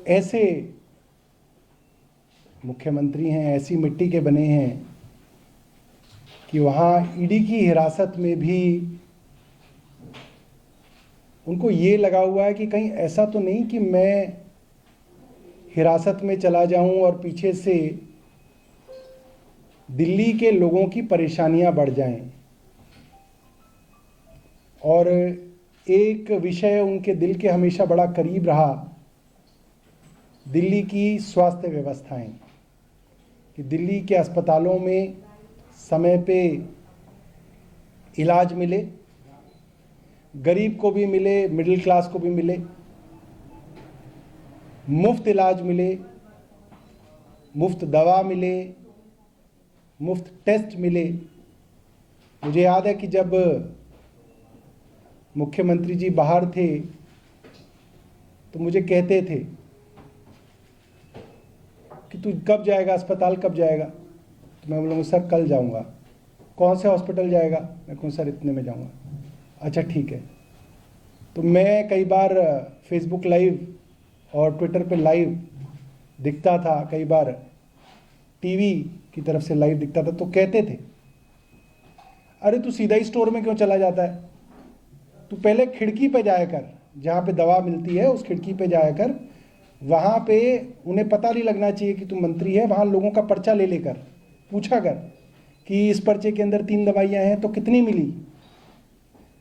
ऐसे मुख्यमंत्री हैं, ऐसी मिट्टी के बने हैं कि वहाँ ईडी की हिरासत में भी उनको ये लगा हुआ है कि कहीं ऐसा तो नहीं कि मैं हिरासत में चला जाऊं और पीछे से दिल्ली के लोगों की परेशानियां बढ़ जाएं। और एक विषय उनके दिल के हमेशा बड़ा करीब रहा, दिल्ली की स्वास्थ्य व्यवस्थाएं, कि दिल्ली के अस्पतालों में समय पे इलाज मिले, गरीब को भी मिले, मिडिल क्लास को भी मिले, मुफ्त इलाज मिले, मुफ्त दवा मिले, मुफ्त टेस्ट मिले। मुझे याद है कि जब मुख्यमंत्री जी बाहर थे तो मुझे कहते थे कि तू कब जाएगा अस्पताल, कब जाएगा? तो मैं बोलूँगा सर कल जाऊँगा। कौन से हॉस्पिटल जाएगा? मैं कहूँ सर इतने में जाऊँगा। अच्छा ठीक है। तो मैं कई बार फेसबुक लाइव और ट्विटर पे लाइव दिखता था, कई बार टीवी की तरफ से लाइव दिखता था, तो कहते थे अरे तू सीधा ही स्टोर में क्यों चला जाता है? तू पहले खिड़की पे जाया कर, जहाँ पे दवा मिलती है उस खिड़की पे जाया कर। वहाँ पे उन्हें पता नहीं लगना चाहिए कि तू मंत्री है। वहाँ लोगों का पर्चा ले लेकर पूछा कर कि इस पर्चे के अंदर 3 दवाइयाँ हैं तो कितनी मिली,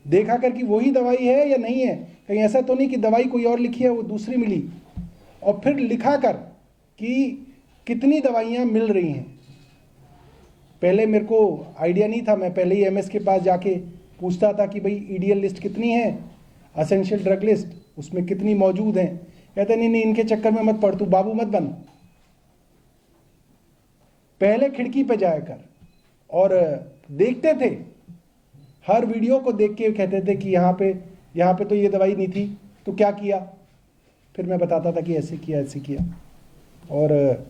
देखा कर कि वही दवाई है या नहीं है, कहीं ऐसा तो नहीं कि दवाई कोई और लिखी है वो दूसरी मिली। और फिर लिखा कर कि कितनी दवाइयाँ मिल रही हैं। पहले मेरे को आइडिया नहीं था, मैं पहले ही एमएस के पास जाके पूछता था कि भाई ईडीएल लिस्ट कितनी है, असेंशियल ड्रग लिस्ट, उसमें कितनी मौजूद हैं। कहते नहीं नहीं इनके चक्कर में मत पड़, तू बाबू मत बन, पहले खिड़की पे जाया कर। और देखते थे, हर वीडियो को देख के कहते थे कि यहाँ पे तो ये दवाई नहीं थी, तो क्या किया? फिर मैं बताता था कि ऐसे किया ऐसे किया। और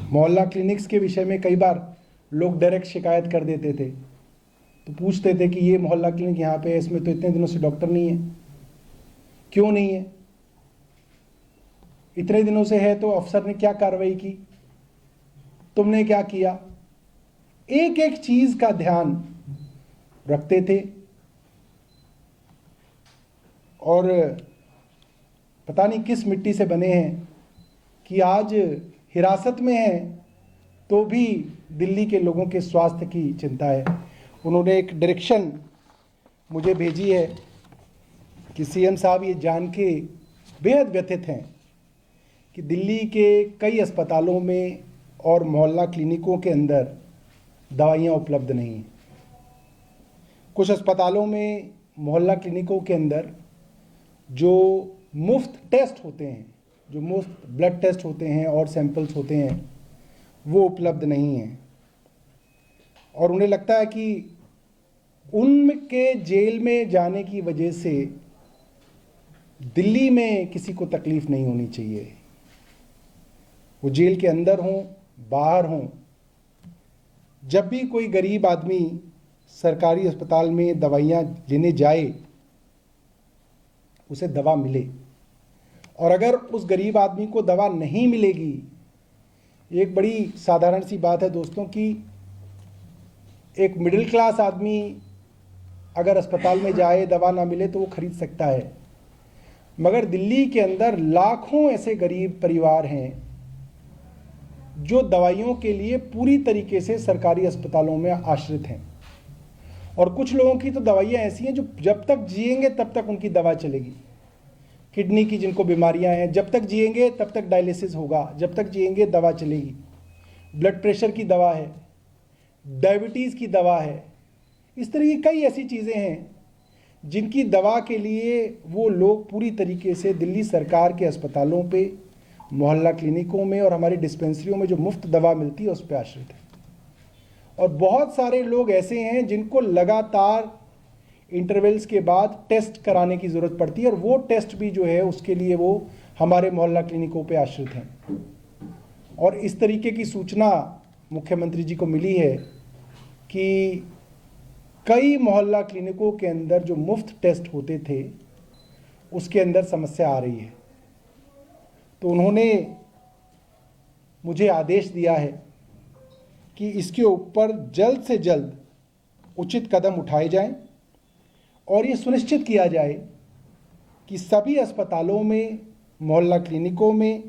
मोहल्ला क्लिनिक्स के विषय में कई बार लोग डायरेक्ट शिकायत कर देते थे, तो पूछते थे कि ये मोहल्ला क्लिनिक यहाँ पे है, इसमें तो इतने दिनों से डॉक्टर नहीं है, क्यों नहीं है? इतने दिनों से है तो अफसर ने क्या कार्रवाई की, तुमने क्या किया? एक एक चीज का ध्यान रखते थे। और पता नहीं किस मिट्टी से बने हैं कि आज हिरासत में हैं तो भी दिल्ली के लोगों के स्वास्थ्य की चिंता है। उन्होंने एक डायरेक्शन मुझे भेजी है कि सीएम साहब ये जान के बेहद व्यथित हैं कि दिल्ली के कई अस्पतालों में और मोहल्ला क्लिनिकों के अंदर दवाइयाँ उपलब्ध नहीं हैं। कुछ अस्पतालों में, मोहल्ला क्लिनिकों के अंदर जो मुफ्त टेस्ट होते हैं, जो मुफ्त ब्लड टेस्ट होते हैं और सैंपल्स होते हैं, वो उपलब्ध नहीं हैं। और उन्हें लगता है कि उनके जेल में जाने की वजह से दिल्ली में किसी को तकलीफ नहीं होनी चाहिए। वो जेल के अंदर हों, बाहर हों, जब भी कोई गरीब आदमी सरकारी अस्पताल में दवाइयाँ लेने जाए, उसे दवा मिले। और अगर उस गरीब आदमी को दवा नहीं मिलेगी, एक बड़ी साधारण सी बात है दोस्तों कि एक मिडिल क्लास आदमी अगर अस्पताल में जाए, दवा ना मिले तो वो खरीद सकता है। मगर दिल्ली के अंदर लाखों ऐसे गरीब परिवार हैं जो दवाइयों के लिए पूरी तरीके से सरकारी अस्पतालों में आश्रित हैं। और कुछ लोगों की तो दवाइयाँ ऐसी हैं जो जब तक जिएंगे तब तक उनकी दवा चलेगी। किडनी की जिनको बीमारियां हैं, जब तक जिएंगे तब तक डायलिसिस होगा, जब तक जिएंगे दवा चलेगी। ब्लड प्रेशर की दवा है, डायबिटीज़ की दवा है, इस तरह की कई ऐसी चीज़ें हैं जिनकी दवा के लिए वो लोग पूरी तरीके से दिल्ली सरकार के अस्पतालों पे, मोहल्ला क्लिनिकों में और हमारी डिस्पेंसरियों में जो मुफ्त दवा मिलती है उस पर आश्रित है। और बहुत सारे लोग ऐसे हैं जिनको लगातार इंटरवल्स के बाद टेस्ट कराने की ज़रूरत पड़ती है, और वो टेस्ट भी जो है उसके लिए वो हमारे मोहल्ला क्लिनिकों पे आश्रित हैं। और इस तरीके की सूचना मुख्यमंत्री जी को मिली है कि कई मोहल्ला क्लिनिकों के अंदर जो मुफ्त टेस्ट होते थे उसके अंदर समस्या आ रही है। तो उन्होंने मुझे आदेश दिया है कि इसके ऊपर जल्द से जल्द उचित कदम उठाए जाएं और ये सुनिश्चित किया जाए कि सभी अस्पतालों में, मोहल्ला क्लिनिकों में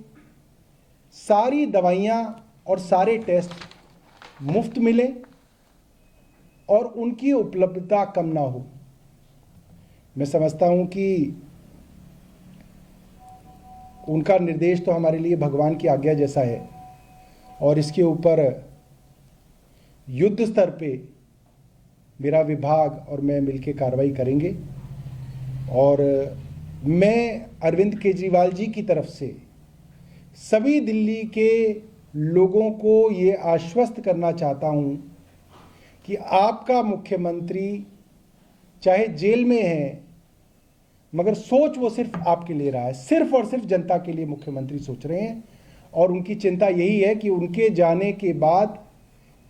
सारी दवाइयाँ और सारे टेस्ट मुफ्त मिले और उनकी उपलब्धता कम ना हो। मैं समझता हूँ कि उनका निर्देश तो हमारे लिए भगवान की आज्ञा जैसा है और इसके ऊपर युद्ध स्तर पे मेरा विभाग और मैं मिलकर कार्रवाई करेंगे। और मैं अरविंद केजरीवाल जी की तरफ से सभी दिल्ली के लोगों को ये आश्वस्त करना चाहता हूँ कि आपका मुख्यमंत्री चाहे जेल में है, मगर सोच वो सिर्फ आपके लिए रहा है, सिर्फ और सिर्फ जनता के लिए मुख्यमंत्री सोच रहे हैं। और उनकी चिंता यही है कि उनके जाने के बाद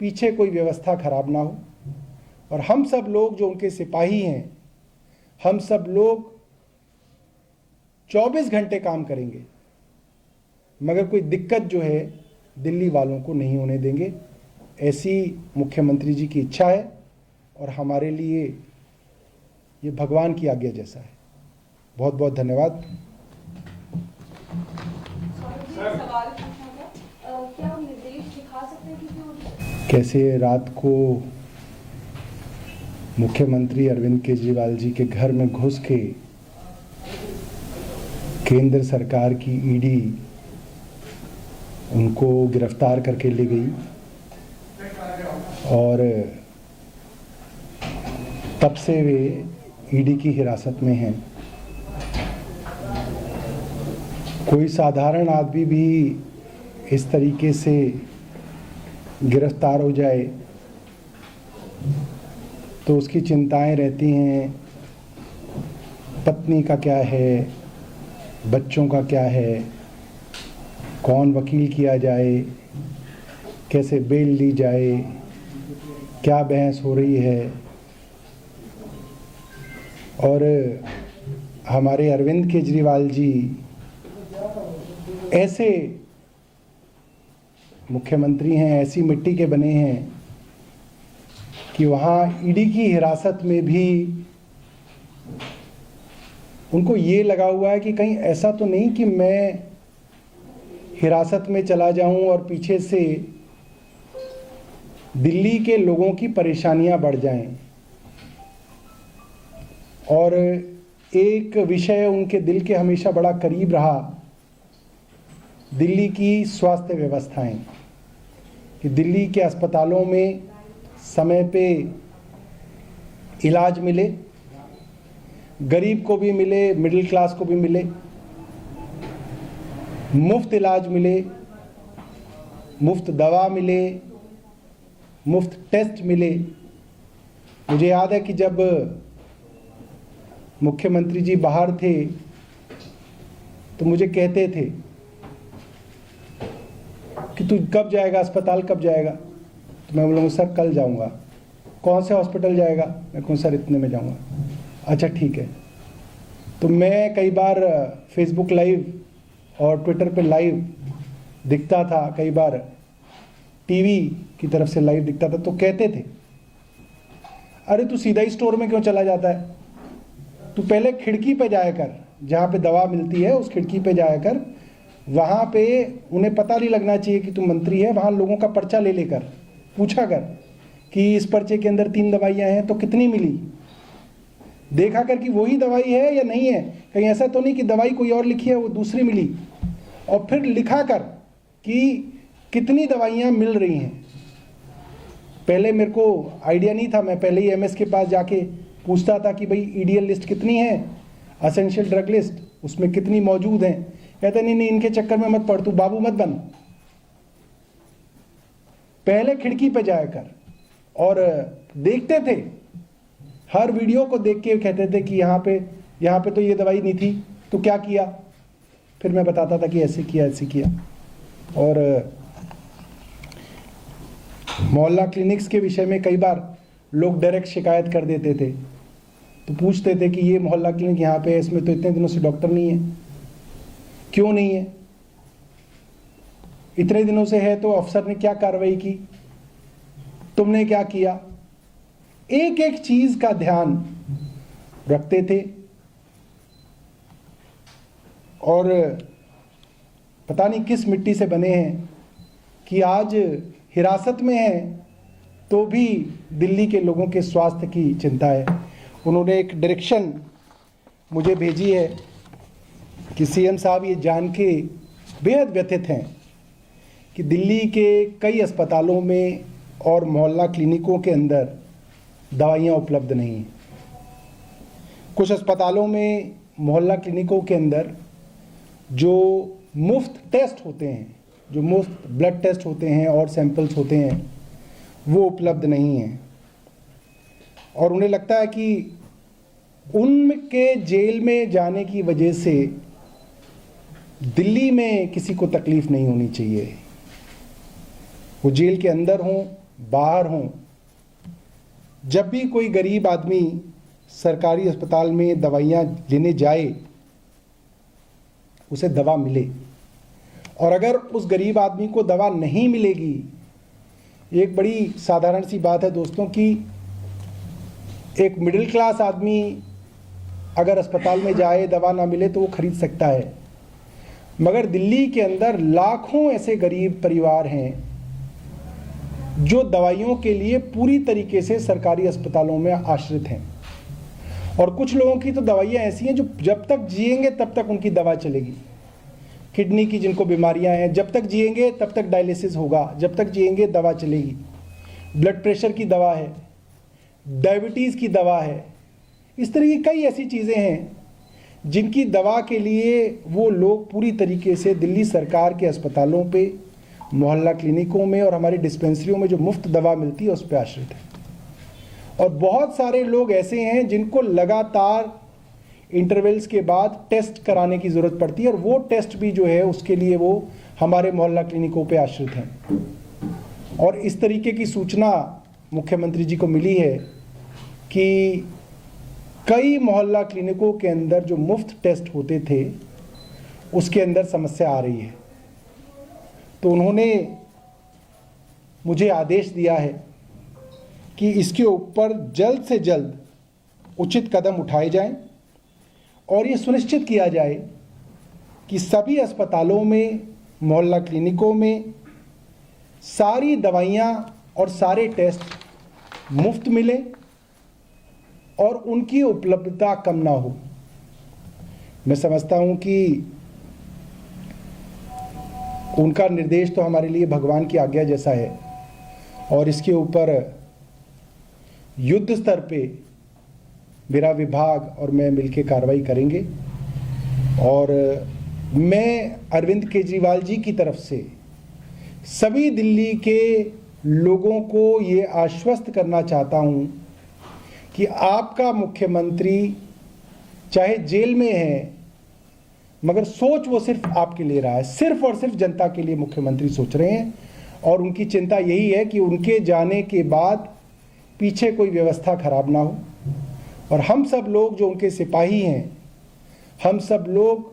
पीछे कोई व्यवस्था खराब ना हो। और हम सब लोग जो उनके सिपाही हैं, हम सब लोग 24 घंटे काम करेंगे, मगर कोई दिक्कत जो है दिल्ली वालों को नहीं होने देंगे। ऐसी मुख्यमंत्री जी की इच्छा है और हमारे लिए ये भगवान की आज्ञा जैसा है। बहुत बहुत धन्यवाद। सवाल पूछना था, क्या हम निर्देश दिखा सकते हैं कि कैसे रात को मुख्यमंत्री अरविंद केजरीवाल जी के घर में घुस के केंद्र सरकार की ईडी उनको गिरफ्तार करके ले गई और तब से वे ईडी की हिरासत में हैं। कोई साधारण आदमी भी इस तरीके से गिरफ्तार हो जाए तो उसकी चिंताएं रहती हैं, पत्नी का क्या है, बच्चों का क्या है, कौन वकील किया जाए, कैसे बेल ली जाए, क्या बहस हो रही है। और हमारे अरविंद केजरीवाल जी ऐसे मुख्यमंत्री हैं, ऐसी मिट्टी के बने हैं कि वहाँ ईडी की हिरासत में भी उनको ये लगा हुआ है कि कहीं ऐसा तो नहीं कि मैं हिरासत में चला जाऊं और पीछे से दिल्ली के लोगों की परेशानियां बढ़ जाएं। और एक विषय उनके दिल के हमेशा बड़ा करीब रहा, दिल्ली की स्वास्थ्य व्यवस्थाएं, कि दिल्ली के अस्पतालों में समय पे इलाज मिले, गरीब को भी मिले, मिडिल क्लास को भी मिले, मुफ्त इलाज मिले, मुफ्त दवा मिले, मुफ्त टेस्ट मिले। मुझे याद है कि जब मुख्यमंत्री जी बाहर थे तो मुझे कहते थे कि तू कब जाएगा अस्पताल, कब जाएगा? तो मैं बोलूँगा सर कल जाऊँगा। कौन से हॉस्पिटल जाएगा? मैं कहूँ सर इतने में जाऊँगा। अच्छा ठीक है। तो मैं कई बार फेसबुक लाइव और ट्विटर पे लाइव दिखता था, कई बार टीवी की तरफ से लाइव दिखता था, तो कहते थे अरे तू सीधा ही स्टोर में क्यों चला जाता है, तू पहले खिड़की पे जाया कर, जहाँ पे दवा मिलती है उस खिड़की पे जाया कर, वहाँ पे उन्हें पता नहीं लगना चाहिए कि तू मंत्री है, वहाँ लोगों का पर्चा ले लेकर पूछा कर कि इस पर्चे के अंदर 3 दवाइयाँ हैं तो कितनी मिली, देखा कर कि वही दवाई है या नहीं है, कहीं ऐसा तो नहीं कि दवाई कोई और लिखी है वो दूसरी मिली, और फिर लिखा कर कि कितनी दवाइयाँ मिल रही हैं। पहले मेरे को आइडिया नहीं था, मैं पहले ही एमएस के पास जाके पूछता था कि भाई ईडीएल लिस्ट कितनी है, असेंशियल ड्रग लिस्ट उसमें कितनी मौजूद हैं। कहते नहीं इनके चक्कर में मत पड़, तू बाबू मत बन, पहले खिड़की पे जाया कर। और देखते थे, हर वीडियो को देख के कहते थे कि यहाँ पे तो ये दवाई नहीं थी, तो क्या किया? फिर मैं बताता था कि ऐसे किया ऐसे किया। और मोहल्ला क्लिनिक्स के विषय में कई बार लोग डायरेक्ट शिकायत कर देते थे, तो पूछते थे कि ये मोहल्ला क्लिनिक यहाँ पे है, इसमें तो इतने दिनों से डॉक्टर नहीं है, क्यों नहीं है? इतने दिनों से है तो अफसर ने क्या कार्रवाई की, तुमने क्या किया, एक एक चीज का ध्यान रखते थे। और पता नहीं किस मिट्टी से बने हैं कि आज हिरासत में हैं तो भी दिल्ली के लोगों के स्वास्थ्य की चिंता है। उन्होंने एक डायरेक्शन मुझे भेजी है कि सीएम साहब ये जान के बेहद व्यथित हैं कि दिल्ली के कई अस्पतालों में और मोहल्ला क्लिनिकों के अंदर दवाइयाँ उपलब्ध नहीं हैं। कुछ अस्पतालों में मोहल्ला क्लिनिकों के अंदर जो मुफ्त टेस्ट होते हैं, जो मुफ्त ब्लड टेस्ट होते हैं और सैंपल्स होते हैं, वो उपलब्ध नहीं हैं। और उन्हें लगता है कि उनके जेल में जाने की वजह से दिल्ली में किसी को तकलीफ नहीं होनी चाहिए। वो जेल के अंदर हों, बाहर हों, जब भी कोई गरीब आदमी सरकारी अस्पताल में दवाइयाँ लेने जाए उसे दवा मिले। और अगर उस गरीब आदमी को दवा नहीं मिलेगी, एक बड़ी साधारण सी बात है दोस्तों कि एक मिडिल क्लास आदमी अगर अस्पताल में जाए, दवा ना मिले तो वो खरीद सकता है, मगर दिल्ली के अंदर लाखों ऐसे गरीब परिवार हैं जो दवाइयों के लिए पूरी तरीके से सरकारी अस्पतालों में आश्रित हैं। और कुछ लोगों की तो दवाइयाँ ऐसी हैं जो जब तक जिएंगे तब तक उनकी दवा चलेगी। किडनी की जिनको बीमारियां हैं, जब तक जिएंगे तब तक डायलिसिस होगा, जब तक जिएंगे दवा चलेगी। ब्लड प्रेशर की दवा है, डायबिटीज़ की दवा है, इस तरह की कई ऐसी चीज़ें हैं जिनकी दवा के लिए वो लोग पूरी तरीके से दिल्ली सरकार के अस्पतालों पे, मोहल्ला क्लिनिकों में और हमारी डिस्पेंसरियों में जो मुफ्त दवा मिलती है उस पर आश्रित है। और बहुत सारे लोग ऐसे हैं जिनको लगातार इंटरवल्स के बाद टेस्ट कराने की ज़रूरत पड़ती है, और वो टेस्ट भी जो है उसके लिए वो हमारे मोहल्ला क्लिनिकों पे आश्रित हैं। और इस तरीके की सूचना मुख्यमंत्री जी को मिली है कि कई मोहल्ला क्लिनिकों के अंदर जो मुफ्त टेस्ट होते थे उसके अंदर समस्या आ रही है। तो उन्होंने मुझे आदेश दिया है कि इसके ऊपर जल्द से जल्द उचित कदम उठाए जाएं और ये सुनिश्चित किया जाए कि सभी अस्पतालों में, मोहल्ला क्लिनिकों में सारी दवाइयाँ और सारे टेस्ट मुफ्त मिले और उनकी उपलब्धता कम ना हो। मैं समझता हूँ कि उनका निर्देश तो हमारे लिए भगवान की आज्ञा जैसा है, और इसके ऊपर युद्ध स्तर पे मेरा विभाग और मैं मिलकर कार्रवाई करेंगे। और मैं अरविंद केजरीवाल जी की तरफ से सभी दिल्ली के लोगों को ये आश्वस्त करना चाहता हूँ कि आपका मुख्यमंत्री चाहे जेल में है, मगर सोच वो सिर्फ आपके लिए रहा है, सिर्फ और सिर्फ जनता के लिए मुख्यमंत्री सोच रहे हैं। और उनकी चिंता यही है कि उनके जाने के बाद पीछे कोई व्यवस्था खराब ना हो। और हम सब लोग जो उनके सिपाही हैं, हम सब लोग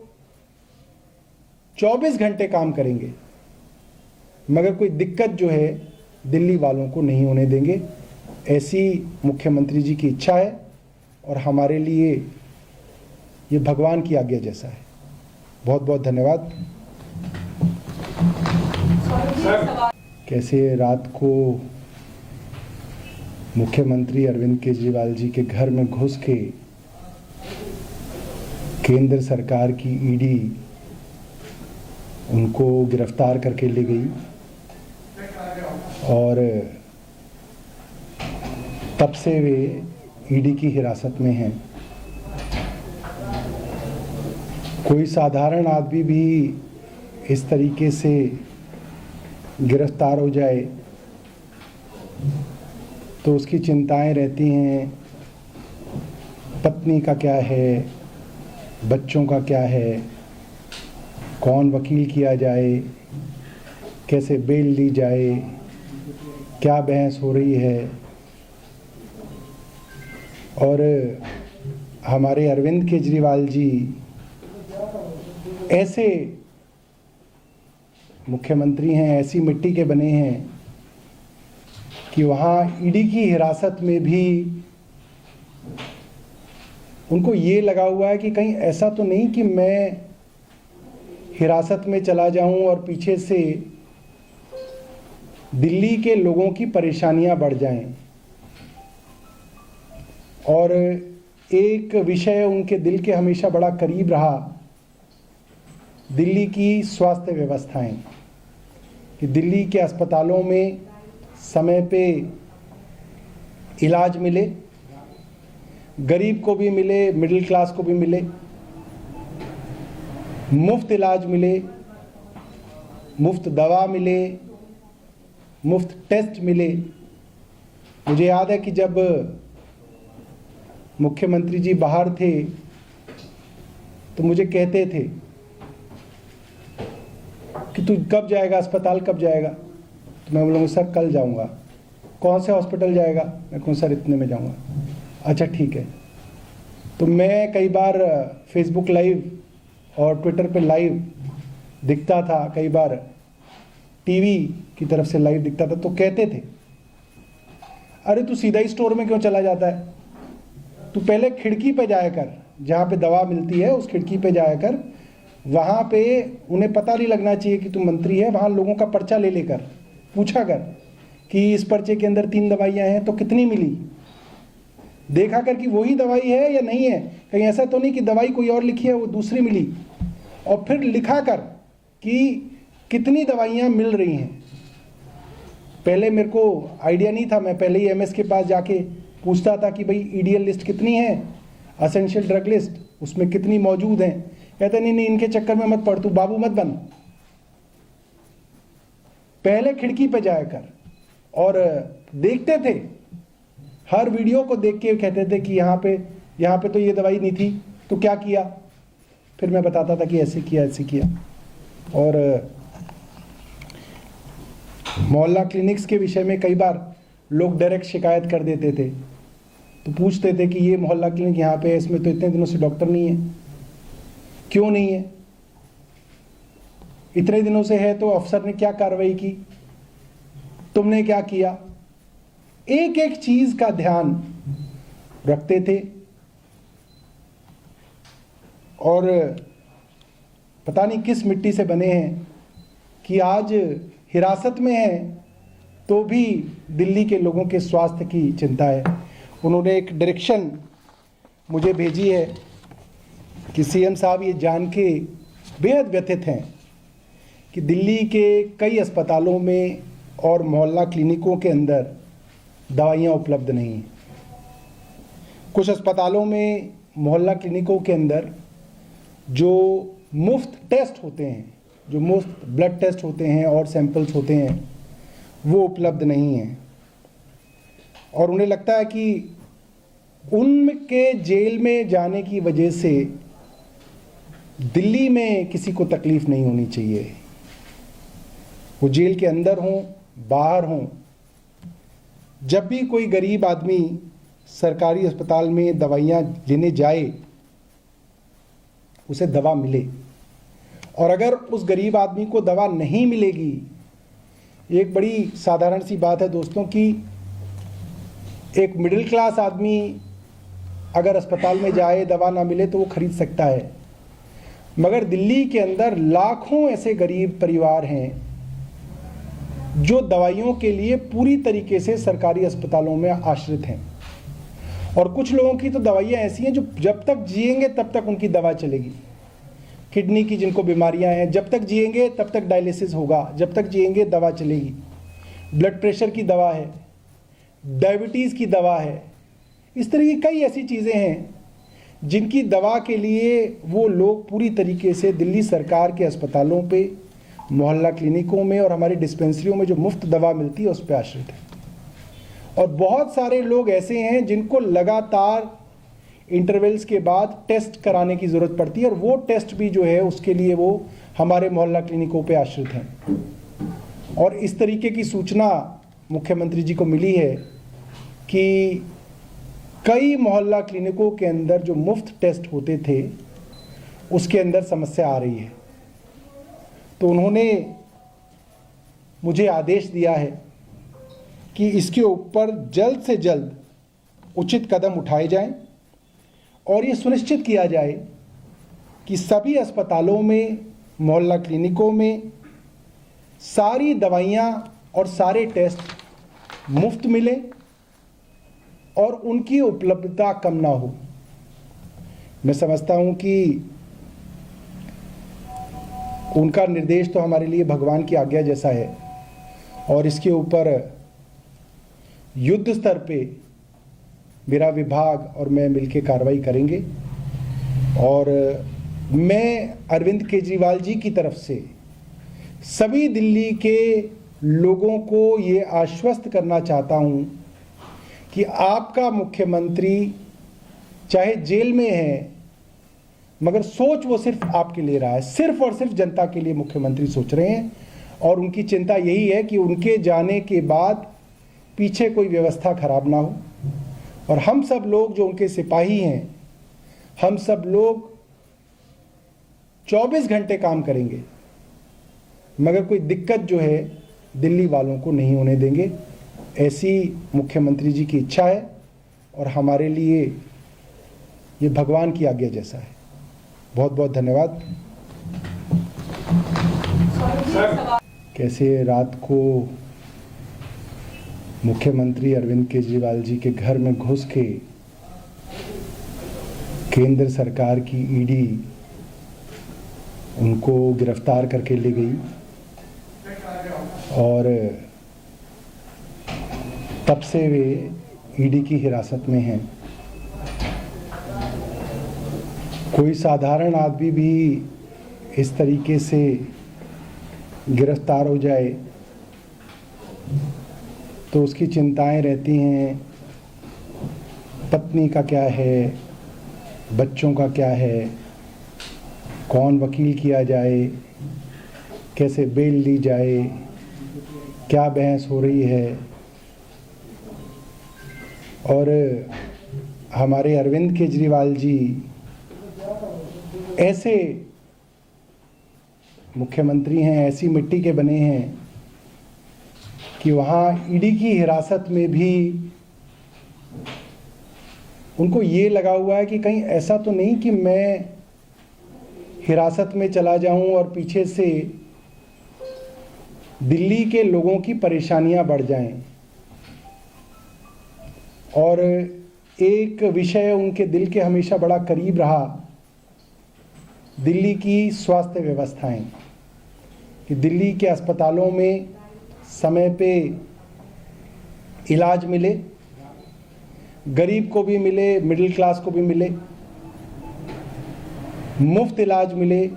24 घंटे काम करेंगे, मगर कोई दिक्कत जो है दिल्ली वालों को नहीं होने देंगे। ऐसी मुख्यमंत्री जी की इच्छा है और हमारे लिए ये भगवान की आज्ञा जैसा है। बहुत बहुत धन्यवाद। कैसे रात को मुख्यमंत्री अरविंद केजरीवाल जी के घर में घुस के केंद्र सरकार की ईडी उनको गिरफ्तार करके ले गई, और तब से वे ईडी की हिरासत में हैं। कोई साधारण आदमी भी इस तरीके से गिरफ्तार हो जाए तो उसकी चिंताएं रहती हैं, पत्नी का क्या है, बच्चों का क्या है, कौन वकील किया जाए, कैसे बेल ली जाए, क्या बहस हो रही है। और हमारे अरविंद केजरीवाल जी ऐसे मुख्यमंत्री हैं ऐसी मिट्टी के बने हैं कि वहाँ ईडी की हिरासत में भी उनको ये लगा हुआ है कि कहीं ऐसा तो नहीं कि मैं हिरासत में चला जाऊं और पीछे से दिल्ली के लोगों की परेशानियां बढ़ जाएं। और एक विषय उनके दिल के हमेशा बड़ा करीब रहा, दिल्ली की स्वास्थ्य व्यवस्थाएं, कि दिल्ली के अस्पतालों में समय पे इलाज मिले, गरीब को भी मिले, मिडिल क्लास को भी मिले, मुफ्त इलाज मिले, मुफ्त दवा मिले, मुफ्त टेस्ट मिले। मुझे याद है कि जब मुख्यमंत्री जी बाहर थे तो मुझे कहते थे कि तू कब जाएगा अस्पताल, कब जाएगा? तो मैं बोलूँगा सर कल जाऊँगा। कौन से हॉस्पिटल जाएगा? मैं कहूँ सर इतने में जाऊँगा। अच्छा ठीक है। तो मैं कई बार फेसबुक लाइव और ट्विटर पे लाइव दिखता था, कई बार टीवी की तरफ से लाइव दिखता था, तो कहते थे अरे तू सीधा ही स्टोर में क्यों चला जाता है? तू पहले खिड़की पे जाया कर, जहाँ पे दवा मिलती है उस खिड़की पे जाया कर, वहाँ पे उन्हें पता नहीं लगना चाहिए कि तू मंत्री है। वहाँ लोगों का पर्चा ले लेकर पूछा कर कि इस पर्चे के अंदर 3 दवाइयाँ हैं तो कितनी मिली, देखा कर कि वही दवाई है या नहीं है, कहीं ऐसा तो नहीं कि दवाई कोई और लिखी है वो दूसरी मिली, और फिर लिखा कर कि कितनी दवाइयाँ मिल रही हैं। पहले मेरे को आइडिया नहीं था, मैं पहले ही एमएस के पास जाके पूछता था कि भाई ईडीएल लिस्ट कितनी है, असेंशियल ड्रग लिस्ट उसमें कितनी मौजूद हैं। कहते नहीं इनके चक्कर में मत पड़, तू बाबू मत बन, पहले खिड़की पे जाया कर। और देखते थे, हर वीडियो को देख के कहते थे कि यहाँ पे तो ये दवाई नहीं थी, तो क्या किया? फिर मैं बताता था कि ऐसे किया ऐसे किया। और मोहल्ला क्लिनिक्स के विषय में कई बार लोग डायरेक्ट शिकायत कर देते थे, तो पूछते थे कि ये मोहल्ला क्लिनिक यहाँ पे है, इसमें तो इतने दिनों से डॉक्टर नहीं है, क्यों नहीं है? इतने दिनों से है तो अफसर ने क्या कार्रवाई की, तुमने क्या किया? एक एक चीज का ध्यान रखते थे। और पता नहीं किस मिट्टी से बने हैं कि आज हिरासत में है तो भी दिल्ली के लोगों के स्वास्थ्य की चिंता है। उन्होंने एक डायरेक्शन मुझे भेजी है कि सीएम साहब ये जान के बेहद व्यथित हैं कि दिल्ली के कई अस्पतालों में और मोहल्ला क्लिनिकों के अंदर दवाइयाँ उपलब्ध नहीं हैं। कुछ अस्पतालों में, मोहल्ला क्लिनिकों के अंदर जो मुफ्त टेस्ट होते हैं, जो मुफ्त ब्लड टेस्ट होते हैं और सैंपल्स होते हैं, वो उपलब्ध नहीं हैं। और उन्हें लगता है कि उनके जेल में जाने की वजह से दिल्ली में किसी को तकलीफ नहीं होनी चाहिए। वो जेल के अंदर हों, बाहर हों, जब भी कोई गरीब आदमी सरकारी अस्पताल में दवाइयाँ लेने जाए उसे दवा मिले। और अगर उस गरीब आदमी को दवा नहीं मिलेगी, एक बड़ी साधारण सी बात है दोस्तों कि एक मिडिल क्लास आदमी अगर अस्पताल में जाए, दवा ना मिले तो वो खरीद सकता है, मगर दिल्ली के अंदर लाखों ऐसे गरीब परिवार हैं जो दवाइयों के लिए पूरी तरीके से सरकारी अस्पतालों में आश्रित हैं। और कुछ लोगों की तो दवाइयाँ ऐसी हैं जो जब तक जिएंगे तब तक उनकी दवा चलेगी। किडनी की जिनको बीमारियां हैं, जब तक जिएंगे तब तक डायलिसिस होगा, जब तक जिएंगे दवा चलेगी। ब्लड प्रेशर की दवा है, डायबिटीज़ की दवा है, इस तरह की कई ऐसी चीज़ें हैं जिनकी दवा के लिए वो लोग पूरी तरीके से दिल्ली सरकार के अस्पतालों पे, मोहल्ला क्लिनिकों में और हमारी डिस्पेंसरियों में जो मुफ्त दवा मिलती है उस पर आश्रित है। और बहुत सारे लोग ऐसे हैं जिनको लगातार इंटरवल्स के बाद टेस्ट कराने की ज़रूरत पड़ती है, और वो टेस्ट भी जो है उसके लिए वो हमारे मोहल्ला क्लिनिकों पे आश्रित हैं। और इस तरीके की सूचना मुख्यमंत्री जी को मिली है कि कई मोहल्ला क्लिनिकों के अंदर जो मुफ्त टेस्ट होते थे उसके अंदर समस्या आ रही है। तो उन्होंने मुझे आदेश दिया है कि इसके ऊपर जल्द से जल्द उचित कदम उठाए जाएं और ये सुनिश्चित किया जाए कि सभी अस्पतालों में, मोहल्ला क्लिनिकों में सारी दवाइयाँ और सारे टेस्ट मुफ्त मिले और उनकी उपलब्धता कम ना हो। मैं समझता हूँ कि उनका निर्देश तो हमारे लिए भगवान की आज्ञा जैसा है और इसके ऊपर युद्ध स्तर पे मेरा विभाग और मैं मिलकर कार्रवाई करेंगे। और मैं अरविंद केजरीवाल जी की तरफ से सभी दिल्ली के लोगों को ये आश्वस्त करना चाहता हूँ कि आपका मुख्यमंत्री चाहे जेल में है, मगर सोच वो सिर्फ आपके लिए रहा है, सिर्फ और सिर्फ जनता के लिए मुख्यमंत्री सोच रहे हैं। और उनकी चिंता यही है कि उनके जाने के बाद पीछे कोई व्यवस्था खराब ना हो। और हम सब लोग जो उनके सिपाही हैं, हम सब लोग 24 घंटे काम करेंगे, मगर कोई दिक्कत जो है दिल्ली वालों को नहीं होने देंगे। ऐसी मुख्यमंत्री जी की इच्छा है और हमारे लिए ये भगवान की आज्ञा जैसा है। बहुत बहुत धन्यवाद। कैसे रात को मुख्यमंत्री अरविंद केजरीवाल जी के घर में घुस के केंद्र सरकार की ईडी उनको गिरफ्तार करके ले गई और तब से वे ईडी की हिरासत में हैं। कोई साधारण आदमी भी इस तरीके से गिरफ्तार हो जाए तो उसकी चिंताएं रहती हैं, पत्नी का क्या है, बच्चों का क्या है, कौन वकील किया जाए, कैसे बेल ली जाए, क्या बहस हो रही है। और हमारे अरविंद केजरीवाल जी ऐसे मुख्यमंत्री हैं, ऐसी मिट्टी के बने हैं कि वहाँ ईडी की हिरासत में भी उनको ये लगा हुआ है कि कहीं ऐसा तो नहीं कि मैं हिरासत में चला जाऊं और पीछे से दिल्ली के लोगों की परेशानियां बढ़ जाएं। और एक विषय उनके दिल के हमेशा बड़ा करीब रहा, दिल्ली की स्वास्थ्य व्यवस्थाएं, कि दिल्ली के अस्पतालों में समय पे इलाज मिले, गरीब को भी मिले, मिडिल क्लास को भी मिले, मुफ्त इलाज मिले,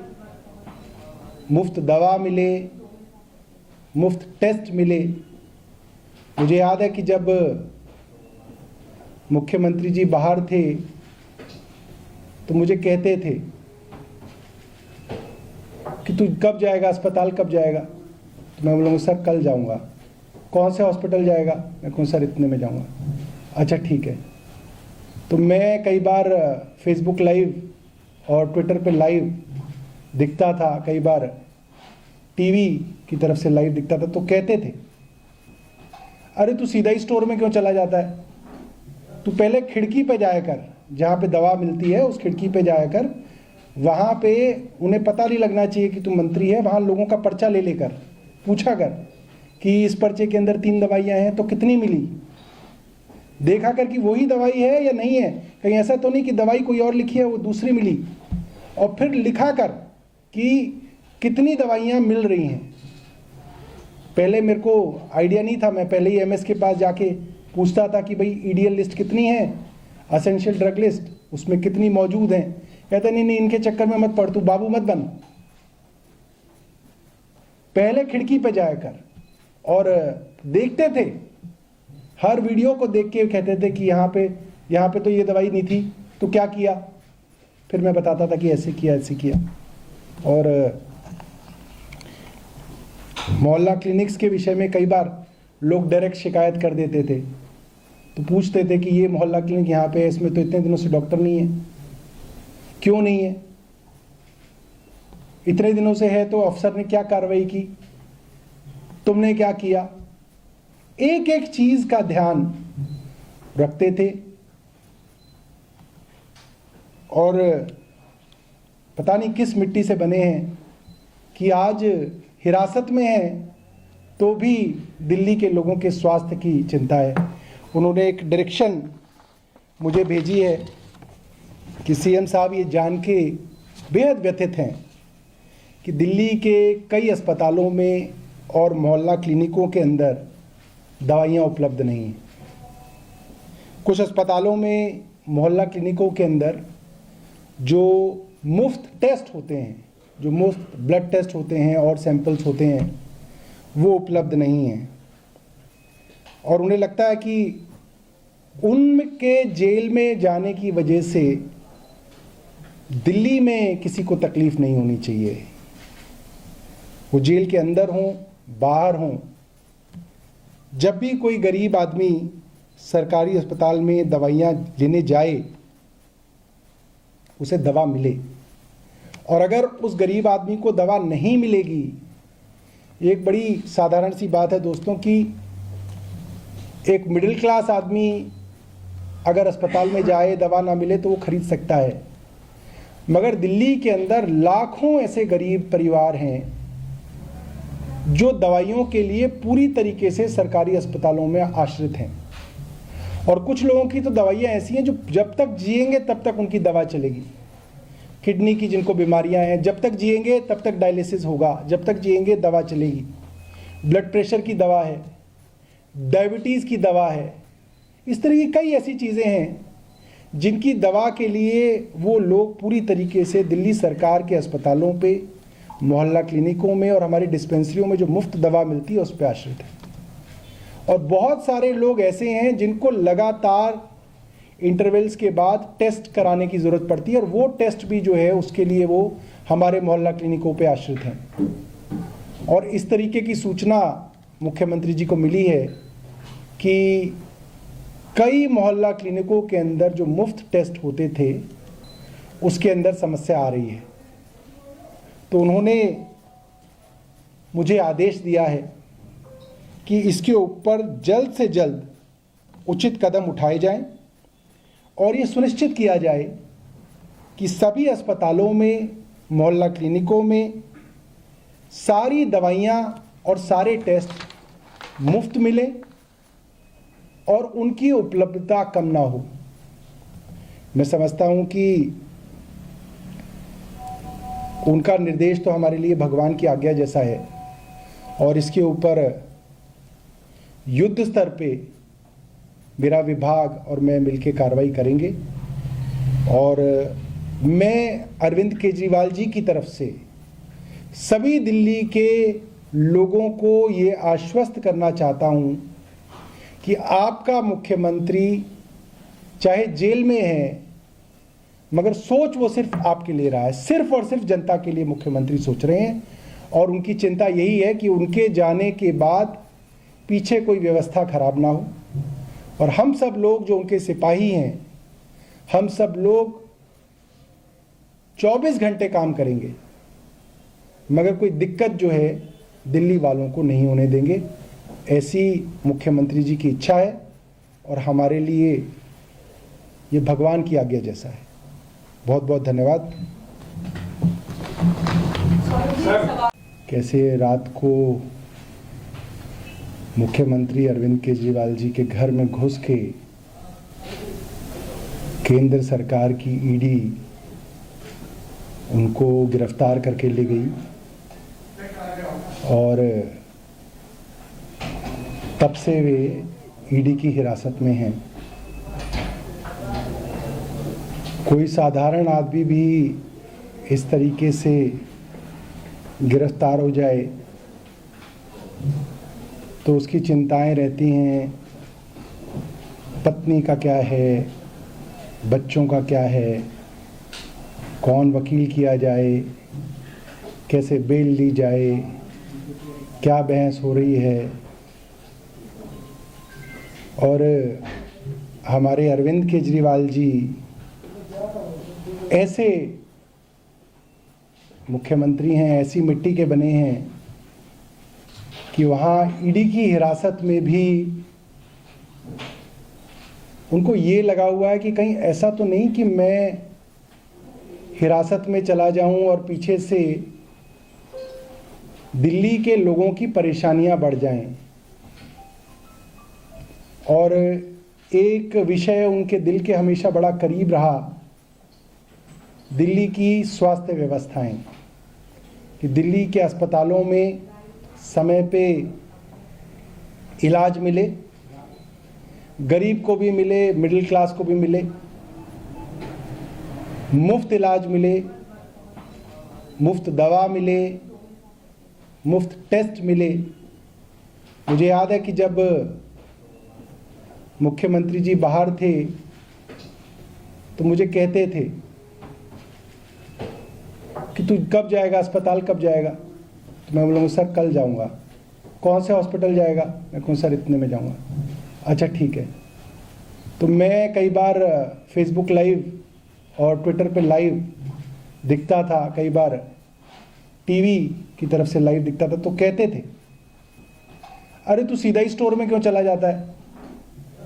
मुफ्त दवा मिले, मुफ्त टेस्ट मिले। मुझे याद है कि जब मुख्यमंत्री जी बाहर थे तो मुझे कहते थे कि तू कब जाएगा अस्पताल, कब जाएगा? तो मैं बोलूँगा सर कल जाऊँगा। कौन से हॉस्पिटल जाएगा? मैं कहूँ सर इतने में जाऊँगा। अच्छा ठीक है। तो मैं कई बार फेसबुक लाइव और ट्विटर पे लाइव दिखता था, कई बार टीवी की तरफ से लाइव दिखता था, तो कहते थे अरे तू सीधा ही स्टोर में क्यों चला जाता है, तू पहले खिड़की पे जाया कर, जहाँ पे दवा मिलती है उस खिड़की पे जाया कर, वहाँ पे उन्हें पता नहीं लगना चाहिए कि तू मंत्री है, वहाँ लोगों का पर्चा ले लेकर पूछा कर कि इस पर्चे के अंदर 3 दवाइयाँ हैं तो कितनी मिली, देखा कर कि वही दवाई है या नहीं है, कहीं ऐसा तो नहीं कि दवाई कोई और लिखी है वो दूसरी मिली, और फिर लिखा कर कि कितनी दवाइयाँ मिल रही हैं। पहले मेरे को आइडिया नहीं था, मैं पहले ही एमएस के पास जाके पूछता था कि भाई ईडीएल लिस्ट कितनी है, असेंशियल ड्रग लिस्ट उसमें कितनी मौजूद हैं। कहते नहीं इनके चक्कर में मत पड़, तू बाबू मत बन, पहले खिड़की पे जाया कर। और देखते थे, हर वीडियो को देख के कहते थे कि यहाँ पे तो ये दवाई नहीं थी, तो क्या किया? फिर मैं बताता था कि ऐसे किया ऐसे किया। और मोहल्ला क्लिनिक्स के विषय में कई बार लोग डायरेक्ट शिकायत कर देते थे, तो पूछते थे कि ये मोहल्ला क्लिनिक यहाँ पे है, इसमें तो इतने दिनों से डॉक्टर नहीं है, क्यों नहीं है? इतने दिनों से है तो अफसर ने क्या कार्रवाई की? तो तुमने क्या किया, एक एक चीज का ध्यान रखते थे। और पता नहीं किस मिट्टी से बने हैं कि आज हिरासत में हैं तो भी दिल्ली के लोगों के स्वास्थ्य की चिंता है। उन्होंने एक डायरेक्शन मुझे भेजी है कि सीएम साहब ये जान के बेहद व्यथित हैं कि दिल्ली के कई अस्पतालों में और मोहल्ला क्लिनिकों के अंदर दवाइयाँ उपलब्ध नहीं हैं। कुछ अस्पतालों में, मोहल्ला क्लिनिकों के अंदर जो मुफ्त टेस्ट होते हैं, जो मुफ्त ब्लड टेस्ट होते हैं और सैंपल्स होते हैं, वो उपलब्ध नहीं हैं। और उन्हें लगता है कि उनके जेल में जाने की वजह से दिल्ली में किसी को तकलीफ नहीं होनी चाहिए। वो जेल के अंदर हों, बाहर हों, जब भी कोई गरीब आदमी सरकारी अस्पताल में दवाइयाँ लेने जाए उसे दवा मिले। और अगर उस गरीब आदमी को दवा नहीं मिलेगी, एक बड़ी साधारण सी बात है दोस्तों कि एक मिडिल क्लास आदमी अगर अस्पताल में जाए, दवा ना मिले तो वो खरीद सकता है। मगर दिल्ली के अंदर लाखों ऐसे गरीब परिवार हैं जो दवाइयों के लिए पूरी तरीके से सरकारी अस्पतालों में आश्रित हैं। और कुछ लोगों की तो दवाइयाँ ऐसी हैं जो जब तक जिएंगे तब तक उनकी दवा चलेगी। किडनी की जिनको बीमारियां हैं, जब तक जिएंगे तब तक डायलिसिस होगा, जब तक जिएंगे दवा चलेगी। ब्लड प्रेशर की दवा है, डायबिटीज़ की दवा है। इस तरह की कई ऐसी चीज़ें हैं जिनकी दवा के लिए वो लोग पूरी तरीके से दिल्ली सरकार के अस्पतालों पे, मोहल्ला क्लिनिकों में और हमारी डिस्पेंसरियों में जो मुफ्त दवा मिलती है उस पर आश्रित है। और बहुत सारे लोग ऐसे हैं जिनको लगातार इंटरवल्स के बाद टेस्ट कराने की ज़रूरत पड़ती है, और वो टेस्ट भी जो है उसके लिए वो हमारे मोहल्ला क्लिनिकों पे आश्रित हैं। और इस तरीके की सूचना मुख्यमंत्री जी को मिली है कि कई मोहल्ला क्लिनिकों के अंदर जो मुफ्त टेस्ट होते थे उसके अंदर समस्या आ रही है। तो उन्होंने मुझे आदेश दिया है कि इसके ऊपर जल्द से जल्द उचित कदम उठाए जाएं और ये सुनिश्चित किया जाए कि सभी अस्पतालों में, मोहल्ला क्लिनिकों में सारी दवाइयाँ और सारे टेस्ट मुफ्त मिले और उनकी उपलब्धता कम ना हो। मैं समझता हूँ कि उनका निर्देश तो हमारे लिए भगवान की आज्ञा जैसा है और इसके ऊपर युद्ध स्तर पे मेरा विभाग और मैं मिलकर कार्रवाई करेंगे। और मैं अरविंद केजरीवाल जी की तरफ से सभी दिल्ली के लोगों को ये आश्वस्त करना चाहता हूँ कि आपका मुख्यमंत्री चाहे जेल में है मगर सोच वो सिर्फ आपके लिए रहा है, सिर्फ और सिर्फ जनता के लिए मुख्यमंत्री सोच रहे हैं। और उनकी चिंता यही है कि उनके जाने के बाद पीछे कोई व्यवस्था खराब ना हो। और हम सब लोग जो उनके सिपाही हैं, हम सब लोग 24 घंटे काम करेंगे मगर कोई दिक्कत जो है दिल्ली वालों को नहीं होने देंगे। ऐसी मुख्यमंत्री जी की इच्छा है और हमारे लिए ये भगवान की आज्ञा जैसा है। बहुत बहुत धन्यवाद। कैसे रात को मुख्यमंत्री अरविंद केजरीवाल जी के घर में घुस के केंद्र सरकार की ईडी उनको गिरफ्तार करके ले गई और तब से वे ईडी की हिरासत में हैं। कोई साधारण आदमी भी इस तरीके से गिरफ्तार हो जाए तो उसकी चिंताएं रहती हैं, पत्नी का क्या है, बच्चों का क्या है, कौन वकील किया जाए, कैसे बेल ली जाए, क्या बहस हो रही है। और हमारे अरविंद केजरीवाल जी ऐसे मुख्यमंत्री हैं, ऐसी मिट्टी के बने हैं कि वहाँ ईडी की हिरासत में भी उनको ये लगा हुआ है कि कहीं ऐसा तो नहीं कि मैं हिरासत में चला जाऊं और पीछे से दिल्ली के लोगों की परेशानियां बढ़ जाएं। और एक विषय उनके दिल के हमेशा बड़ा करीब रहा, दिल्ली की स्वास्थ्य व्यवस्थाएं, कि दिल्ली के अस्पतालों में समय पे इलाज मिले, गरीब को भी मिले, मिडिल क्लास को भी मिले, मुफ्त इलाज मिले, मुफ्त दवा मिले, मुफ्त टेस्ट मिले। मुझे याद है कि जब मुख्यमंत्री जी बाहर थे तो मुझे कहते थे कि तू कब जाएगा अस्पताल, कब जाएगा? तो मैं बोलूँगा सर कल जाऊँगा। कौन से हॉस्पिटल जाएगा? मैं कहूँ सर इतने में जाऊँगा। अच्छा ठीक है। तो मैं कई बार फेसबुक लाइव और ट्विटर पे लाइव दिखता था, कई बार टीवी की तरफ से लाइव दिखता था, तो कहते थे अरे तू सीधा ही स्टोर में क्यों चला जाता है?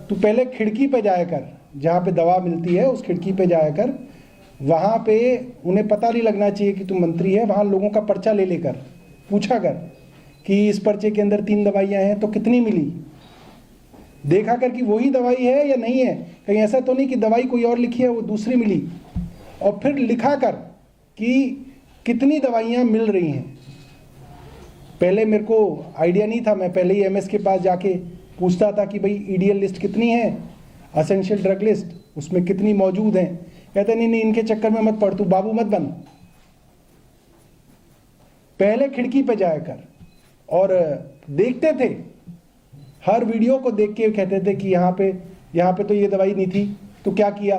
तू पहले खिड़की पे जाया कर, जहाँ पे दवा मिलती है उस खिड़की पे जाया कर, वहाँ पे उन्हें पता नहीं लगना चाहिए कि तू मंत्री है। वहाँ लोगों का पर्चा ले लेकर पूछा कर कि इस पर्चे के अंदर 3 दवाइयाँ हैं तो कितनी मिली, देखा कर कि वही दवाई है या नहीं है, कहीं ऐसा तो नहीं कि दवाई कोई और लिखी है वो दूसरी मिली। और फिर लिखा कर कि कितनी दवाइयाँ मिल रही हैं। पहले मेरे को आइडिया नहीं था, मैं पहले ही एमएस के पास जाके पूछता था कि भाई ईडीएल लिस्ट कितनी है, असेंशियल ड्रग लिस्ट, उसमें कितनी मौजूद हैं। कहते नहीं इनके चक्कर में मत पड़, तू बाबू मत बन, पहले खिड़की पे जाया कर। और देखते थे, हर वीडियो को देख के कहते थे कि यहाँ पे तो ये दवाई नहीं थी, तो क्या किया?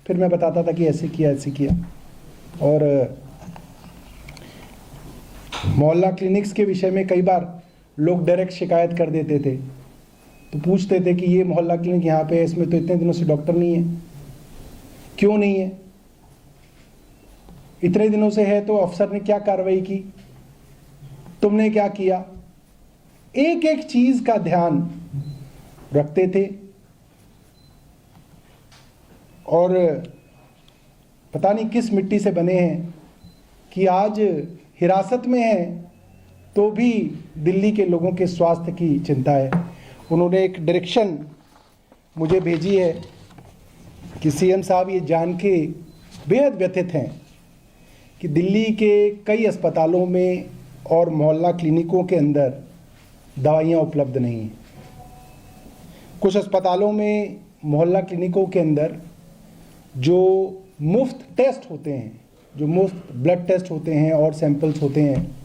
फिर मैं बताता था कि ऐसे किया ऐसे किया। और मोहल्ला क्लिनिक्स के विषय में कई बार लोग डायरेक्ट शिकायत कर देते थे, तो पूछते थे कि ये मोहल्ला क्लिनिक यहाँ पे है, इसमें तो इतने दिनों से डॉक्टर नहीं है, क्यों नहीं है? इतने दिनों से है तो अफसर ने क्या कार्रवाई की, तुमने क्या किया? एक एक चीज का ध्यान रखते थे। और पता नहीं किस मिट्टी से बने हैं कि आज हिरासत में है तो भी दिल्ली के लोगों के स्वास्थ्य की चिंता है। उन्होंने एक डायरेक्शन मुझे भेजी है कि सीएम साहब ये जान के बेहद व्यथित हैं कि दिल्ली के कई अस्पतालों में और मोहल्ला क्लिनिकों के अंदर दवाइयाँ उपलब्ध नहीं हैं। कुछ अस्पतालों में, मोहल्ला क्लिनिकों के अंदर जो मुफ्त टेस्ट होते हैं, जो मुफ्त ब्लड टेस्ट होते हैं और सैंपल्स होते हैं,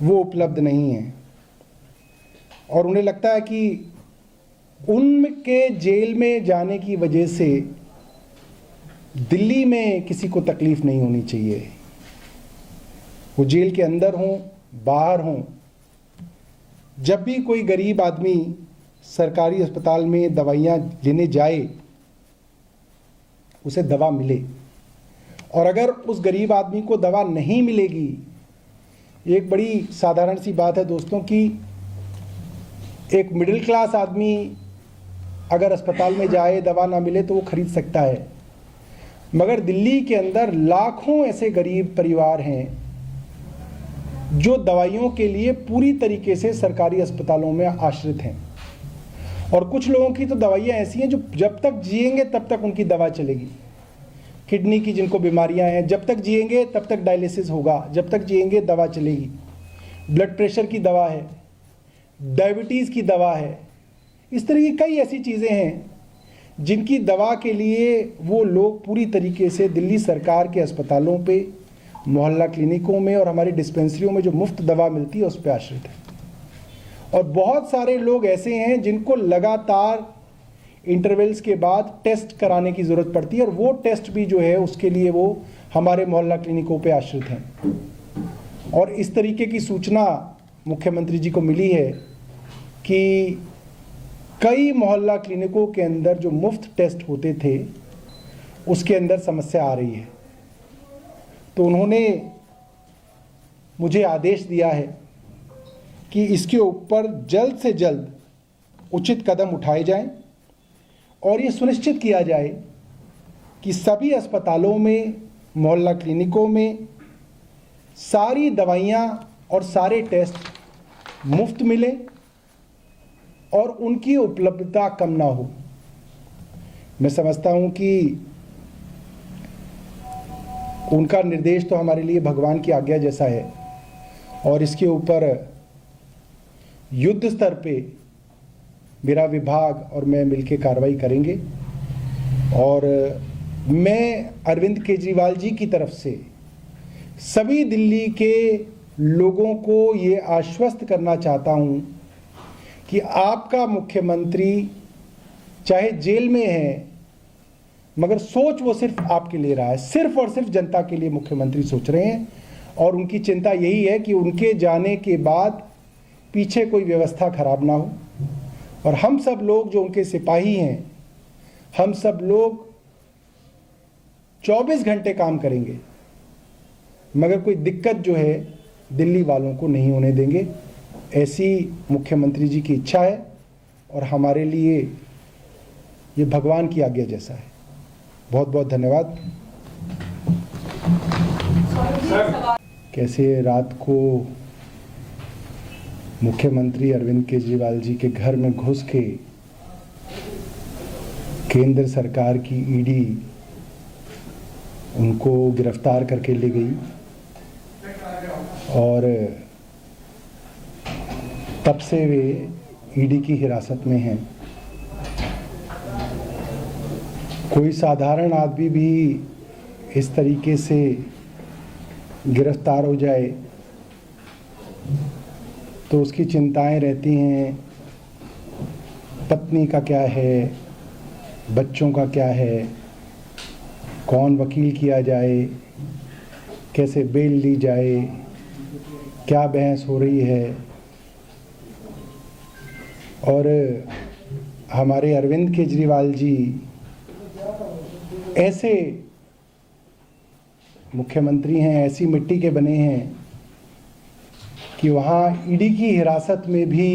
वो उपलब्ध नहीं हैं। और उन्हें लगता है कि उनके जेल में जाने की वजह से दिल्ली में किसी को तकलीफ नहीं होनी चाहिए। वो जेल के अंदर हों, बाहर हों, जब भी कोई गरीब आदमी सरकारी अस्पताल में दवाइयाँ लेने जाए उसे दवा मिले। और अगर उस गरीब आदमी को दवा नहीं मिलेगी, एक बड़ी साधारण सी बात है दोस्तों कि एक मिडिल क्लास आदमी अगर अस्पताल में जाए, दवा ना मिले तो वो खरीद सकता है। मगर दिल्ली के अंदर लाखों ऐसे गरीब परिवार हैं जो दवाइयों के लिए पूरी तरीके से सरकारी अस्पतालों में आश्रित हैं। और कुछ लोगों की तो दवाइयाँ ऐसी हैं जो जब तक जिएंगे तब तक उनकी दवा चलेगी। किडनी की जिनको बीमारियां हैं, जब तक जिएंगे तब तक डायलिसिस होगा, जब तक जिएंगे दवा चलेगी। ब्लड प्रेशर की दवा है, डायबिटीज़ की दवा है, इस तरह की कई ऐसी चीज़ें हैं जिनकी दवा के लिए वो लोग पूरी तरीके से दिल्ली सरकार के अस्पतालों पे, मोहल्ला क्लिनिकों में और हमारी डिस्पेंसरियों में जो मुफ्त दवा मिलती है उस पर आश्रित है। और बहुत सारे लोग ऐसे हैं जिनको लगातार इंटरवल्स के बाद टेस्ट कराने की ज़रूरत पड़ती है, और वो टेस्ट भी जो है उसके लिए वो हमारे मोहल्ला क्लिनिकों पे आश्रित हैं। और इस तरीके की सूचना मुख्यमंत्री जी को मिली है कि कई मोहल्ला क्लिनिकों के अंदर जो मुफ्त टेस्ट होते थे उसके अंदर समस्या आ रही है। तो उन्होंने मुझे आदेश दिया है कि इसके ऊपर जल्द से जल्द उचित कदम उठाए जाएं और ये सुनिश्चित किया जाए कि सभी अस्पतालों में, मोहल्ला क्लिनिकों में सारी दवाइयाँ और सारे टेस्ट मुफ्त मिले और उनकी उपलब्धता कम ना हो। मैं समझता हूँ कि उनका निर्देश तो हमारे लिए भगवान की आज्ञा जैसा है और इसके ऊपर युद्ध स्तर पे मेरा विभाग और मैं मिलकर कार्रवाई करेंगे। और मैं अरविंद केजरीवाल जी की तरफ से सभी दिल्ली के लोगों को ये आश्वस्त करना चाहता हूँ कि आपका मुख्यमंत्री चाहे जेल में है, मगर सोच वो सिर्फ आपके लिए रहा है, सिर्फ और सिर्फ जनता के लिए मुख्यमंत्री सोच रहे हैं। और उनकी चिंता यही है कि उनके जाने के बाद पीछे कोई व्यवस्था खराब ना हो। और हम सब लोग जो उनके सिपाही हैं, हम सब लोग 24 घंटे काम करेंगे, मगर कोई दिक्कत जो है दिल्ली वालों को नहीं होने देंगे। ऐसी मुख्यमंत्री जी की इच्छा है और हमारे लिए ये भगवान की आज्ञा जैसा है। बहुत बहुत धन्यवाद। कैसे रात को मुख्यमंत्री अरविंद केजरीवाल जी के घर में घुस के केंद्र सरकार की ईडी उनको गिरफ्तार करके ले गई और तब से वे ईडी की हिरासत में हैं। कोई साधारण आदमी भी इस तरीके से गिरफ्तार हो जाए तो उसकी चिंताएं रहती हैं, पत्नी का क्या है, बच्चों का क्या है, कौन वकील किया जाए, कैसे बेल ली जाए, क्या बहस हो रही है। और हमारे अरविंद केजरीवाल जी ऐसे मुख्यमंत्री हैं, ऐसी मिट्टी के बने हैं कि वहाँ ईडी की हिरासत में भी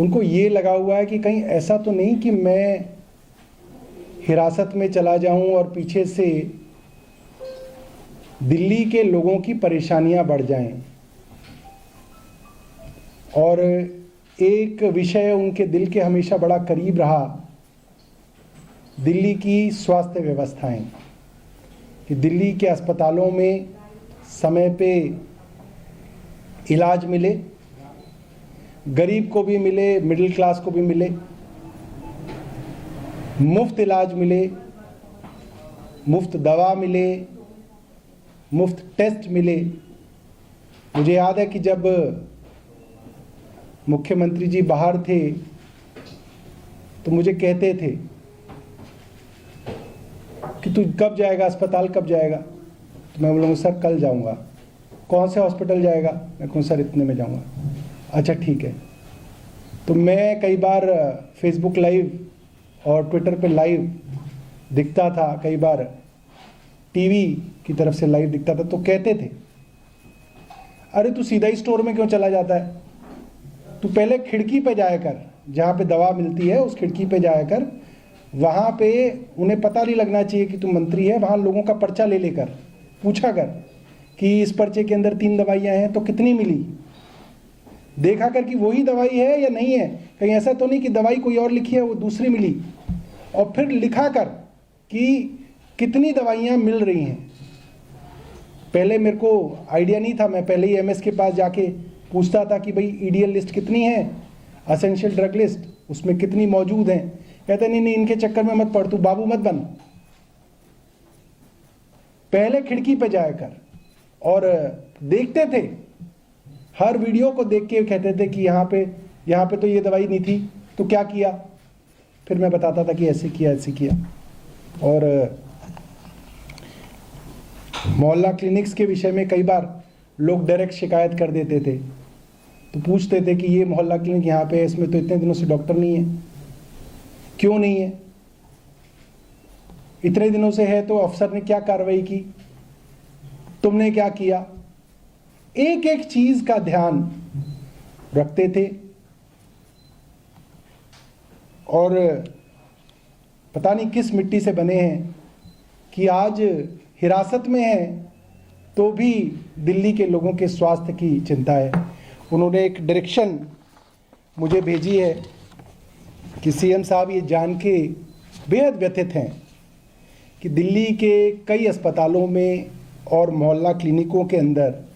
उनको ये लगा हुआ है कि कहीं ऐसा तो नहीं कि मैं हिरासत में चला जाऊं और पीछे से दिल्ली के लोगों की परेशानियां बढ़ जाएं। और एक विषय उनके दिल के हमेशा बड़ा करीब रहा, दिल्ली की स्वास्थ्य व्यवस्थाएं, कि दिल्ली के अस्पतालों में समय पे इलाज मिले, गरीब को भी मिले, मिडिल क्लास को भी मिले, मुफ्त इलाज मिले, मुफ्त दवा मिले, मुफ्त टेस्ट मिले। मुझे याद है कि जब मुख्यमंत्री जी बाहर थे तो मुझे कहते थे कि तू कब जाएगा अस्पताल, कब जाएगा? तो मैं बोलूँगा सर कल जाऊँगा। कौन से हॉस्पिटल जाएगा? मैं कहूँ सर इतने में जाऊँगा। अच्छा ठीक है। तो मैं कई बार फेसबुक लाइव और ट्विटर पे लाइव दिखता था, कई बार टीवी की तरफ से लाइव दिखता था, तो कहते थे अरे तू सीधा ही स्टोर में क्यों चला जाता है, तू पहले खिड़की पे जाया कर, जहाँ पे दवा मिलती है उस खिड़की पे जाया कर, वहाँ पे उन्हें पता नहीं लगना चाहिए कि तू मंत्री है, वहाँ लोगों का पर्चा ले लेकर पूछा कर कि इस पर्चे के अंदर 3 दवाइयाँ हैं तो कितनी मिली, देखा कर कि वही दवाई है या नहीं है, कहीं ऐसा तो नहीं कि दवाई कोई और लिखी है वो दूसरी मिली, और फिर लिखा कर कि कितनी दवाइयाँ मिल रही हैं। पहले मेरे को आइडिया नहीं था, मैं पहले ही एमएस के पास जाके पूछता था कि भाई ईडीएल लिस्ट कितनी है, असेंशियल ड्रग लिस्ट उसमें कितनी मौजूद हैं। कहते नहीं इनके चक्कर में मत पड़, तू बाबू मत बन, पहले खिड़की पे जाया कर। और देखते थे, हर वीडियो को देख के कहते थे कि यहाँ पे तो ये दवाई नहीं थी, तो क्या किया? फिर मैं बताता था कि ऐसे किया ऐसे किया। और मोहल्ला क्लिनिक्स के विषय में कई बार लोग डायरेक्ट शिकायत कर देते थे, तो पूछते थे कि ये मोहल्ला क्लिनिक यहाँ पे है, इसमें तो इतने दिनों से डॉक्टर नहीं है, क्यों नहीं है? इतने दिनों से है तो अफसर ने क्या कार्रवाई की, तुमने क्या किया? एक एक चीज का ध्यान रखते थे और पता नहीं किस मिट्टी से बने हैं कि आज हिरासत में हैं तो भी दिल्ली के लोगों के स्वास्थ्य की चिंता है। उन्होंने एक डायरेक्शन मुझे भेजी है कि सीएम साहब ये जान के बेहद व्यथित हैं कि दिल्ली के कई अस्पतालों में और मोहल्ला क्लिनिकों के अंदर